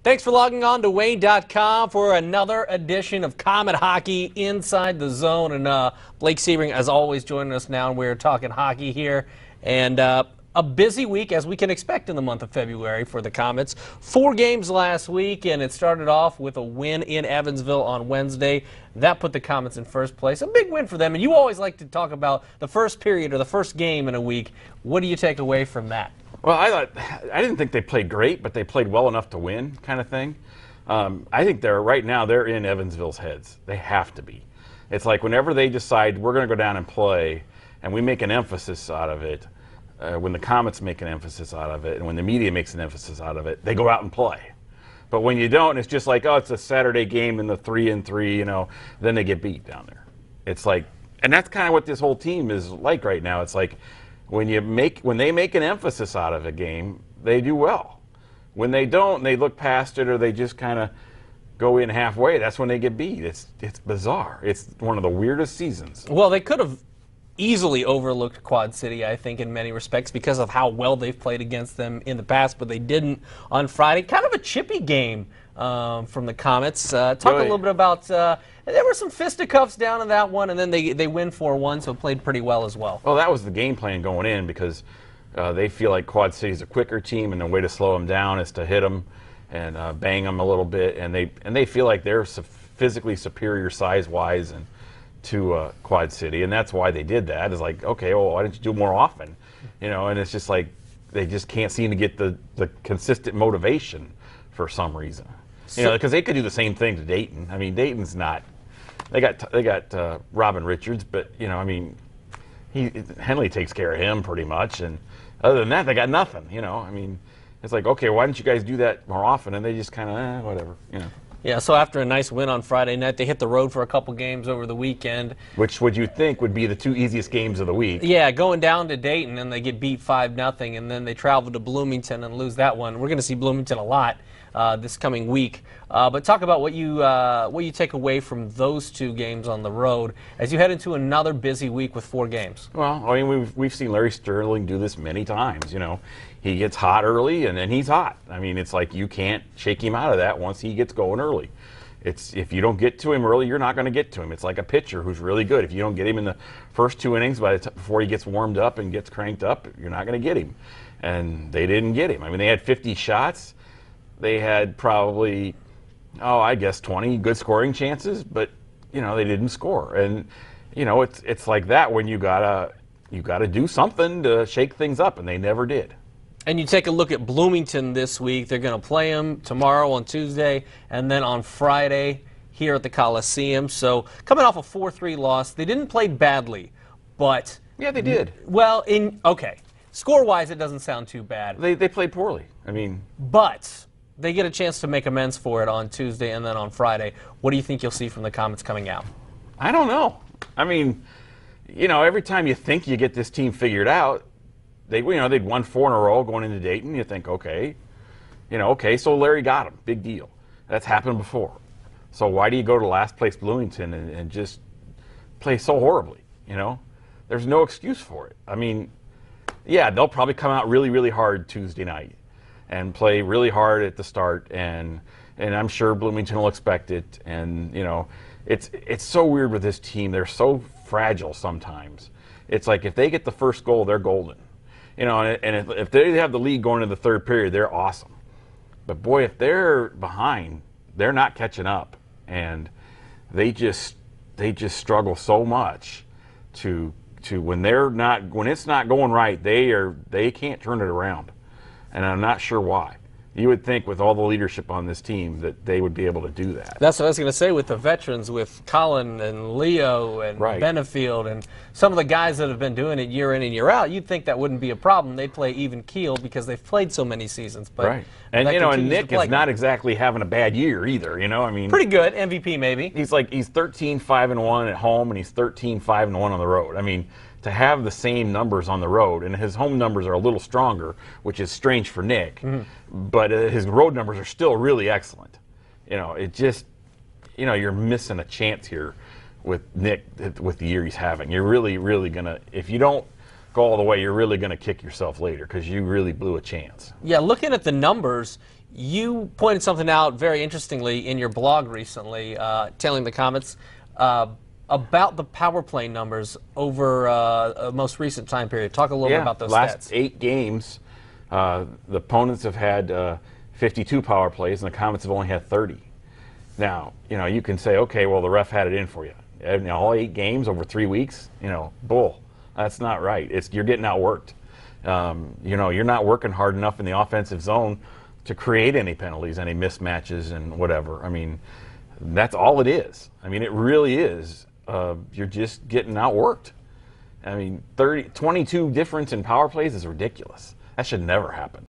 Thanks for logging on to Wayne.com for another edition of Comet Hockey Inside the Zone. And Blake Sebring, as always, joining us now. And we're talking hockey here. And a busy week, as we can expect in the month of February for the Komets. 4 games last week, and it started off with a win in Evansville on Wednesday. That put the Komets in first place. A big win for them. And you always like to talk about the first period or the first game in a week. What do you take away from that? Well, I didn't think they played great, but they played well enough to win, kind of thing. I think right now they're in Evansville's heads. They have to be. It's like whenever they decide we're going to go down and play, and we make an emphasis out of it, when the Komets make an emphasis out of it, and when the media makes an emphasis out of it, they go out and play. But when you don't, it's just like, oh, it's a Saturday game in the 3-3, you know, then they get beat down there. It's like, and that's kind of what this whole team is like right now. It's like, when they make an emphasis out of a game, they do well. When they don't, they look past it or they just kind of go in halfway. That's when they get beat. It's bizarre. It's one of the weirdest seasons. Well, they could have easily overlooked Quad City, I think, in many respects because of how well they've played against them in the past, but they didn't on Friday. Kind of a chippy game from the Komets. Talk a little bit about there were some fisticuffs down in that one, and then they win 4-1, so played pretty well as well. Well, that was the game plan going in because they feel like Quad City's a quicker team, and the way to slow them down is to hit them and bang them a little bit, and they feel like they're physically superior size-wise and to Quad City, and that's why they did that. It's like, okay, well, why didn't you do more often? You know, and it's just like they just can't seem to get the consistent motivation for some reason. You know, because they could do the same thing to Dayton. I mean, Dayton's not. They got Robin Richards, but you know, I mean, Henley takes care of him pretty much, and other than that, they got nothing. You know, I mean, it's like, okay, why didn't you guys do that more often? And they just kind of whatever. You know. Yeah, so after a nice win on Friday night, they hit the road for a couple games over the weekend. Which would you think would be the 2 easiest games of the week? Yeah, going down to Dayton and they get beat 5-0, and then they travel to Bloomington and lose that one. We're going to see Bloomington a lot this coming week. But talk about what you take away from those 2 games on the road as you head into another busy week with 4 games. Well, I mean, we've seen Larry Sterling do this many times. You know, he gets hot early and then he's hot. I mean, it's like you can't shake him out of that once he gets going early. It's if you don't get to him early, you're not going to get to him. It's like a pitcher who's really good. If you don't get him in the first 2 innings before he gets warmed up and gets cranked up, you're not going to get him. And they didn't get him. I mean, they had 50 shots. They had probably, I guess 20 good scoring chances, but you know they didn't score. And you know it's like that when you gotta do something to shake things up, and they never did. And you take a look at Bloomington this week. They're going to play them tomorrow on Tuesday, and then on Friday here at the Coliseum. So coming off a 4-3 loss, they didn't play badly, but yeah, they did. Well, score-wise, it doesn't sound too bad. They played poorly. I mean, but they get a chance to make amends for it on Tuesday and then on Friday. What do you think you'll see from the Komets coming out? I don't know. I mean, you know, every time you think you get this team figured out, they'd won 4 in a row going into Dayton. You think, okay, so Larry got him. Big deal. That's happened before. So why do you go to last place Bloomington and just play so horribly? You know, there's no excuse for it. I mean, yeah, they'll probably come out really, really hard Tuesday night and play really hard at the start, and I'm sure Bloomington will expect it. And you know, it's so weird with this team. They're so fragile sometimes. It's like if they get the first goal, they're golden. You know, and if they have the lead going into the 3rd period, they're awesome. But boy, if they're behind, they're not catching up, and they just struggle so much to when it's not going right, they can't turn it around. And I'm not sure why. You would think with all the leadership on this team that they would be able to do that. That's what I was going to say with the veterans, with Colin and Leo and Benefield and some of the guys that have been doing it year in and year out. You'd think that wouldn't be a problem. They'd play even keel because they've played so many seasons. But and you know, and Nick is not exactly having a bad year either. You know, I mean, pretty good MVP maybe. He's 13-5-1 at home and he's 13-5-1 on the road. I mean, to have the same numbers on the road, and his home numbers are a little stronger, which is strange for Nick, but his road numbers are still really excellent. You know, it just, you know, you're missing a chance here with Nick with the year he's having. You're really, really going to, if you don't go all the way, you're really going to kick yourself later because you really blew a chance. Yeah, looking at the numbers, You pointed something out very interestingly in your blog recently, telling the Komets about the power play numbers over a most recent time period. Talk a little bit about those last stats. 8 games, the opponents have had 52 power plays, and the Komets have only had 30. Now, you can say, okay, well, the ref had it in for you. All 8 games over 3 weeks, bull. That's not right. You're getting outworked. You're not working hard enough in the offensive zone to create any penalties, any mismatches, and whatever. I mean, that's all it is. I mean, it really is. You're just getting outworked. I mean, 22 difference in power plays is ridiculous. That should never happen.